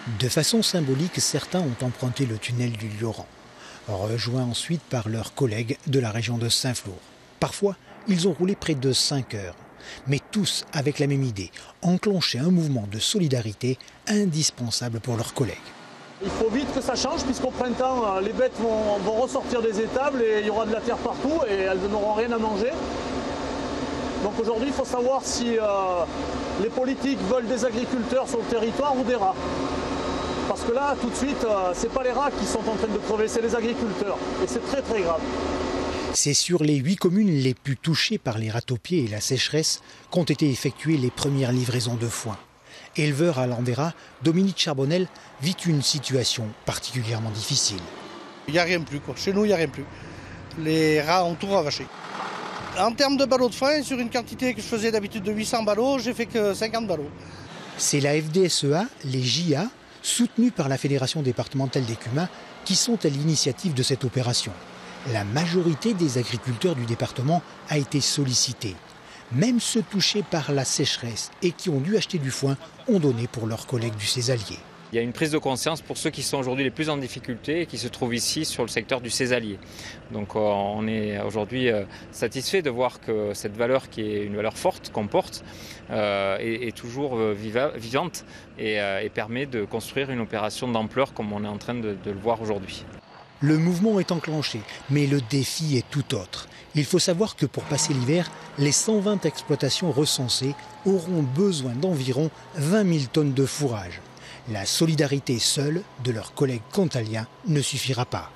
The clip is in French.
De façon symbolique, certains ont emprunté le tunnel du Lioran, rejoints ensuite par leurs collègues de la région de Saint-Flour. Parfois, ils ont roulé près de 5 heures, mais tous avec la même idée, enclencher un mouvement de solidarité indispensable pour leurs collègues. Il faut vite que ça change puisqu'au printemps, les bêtes vont ressortir des étables et il y aura de la terre partout et elles n'auront rien à manger. Donc aujourd'hui, il faut savoir si les politiques veulent des agriculteurs sur le territoire ou des rats. Parce que là, tout de suite, ce n'est pas les rats qui sont en train de crever, c'est les agriculteurs. Et c'est très très grave. C'est sur les 8 communes les plus touchées par les râteaux-pieds et la sécheresse qu'ont été effectuées les premières livraisons de foin. Éleveur à Landera, Dominique Charbonnel vit une situation particulièrement difficile. Il n'y a rien plus, quoi. Chez nous, il n'y a rien plus. Les rats ont tout ravaché. En termes de ballots de foin, sur une quantité que je faisais d'habitude de 800 ballots, j'ai fait que 50 ballots. C'est la FDSEA, les JA, soutenus par la Fédération départementale des Cumins, qui sont à l'initiative de cette opération. La majorité des agriculteurs du département a été sollicitée. Même ceux touchés par la sécheresse et qui ont dû acheter du foin ont donné pour leurs collègues du Césalier. Il y a une prise de conscience pour ceux qui sont aujourd'hui les plus en difficulté et qui se trouvent ici sur le secteur du Césalier. Donc on est aujourd'hui satisfait de voir que cette valeur, qui est une valeur forte qu'on porte, est toujours vivante et permet de construire une opération d'ampleur comme on est en train de le voir aujourd'hui. Le mouvement est enclenché, mais le défi est tout autre. Il faut savoir que pour passer l'hiver, les 120 exploitations recensées auront besoin d'environ 20 000 tonnes de fourrage. La solidarité seule de leurs collègues cantaliens ne suffira pas.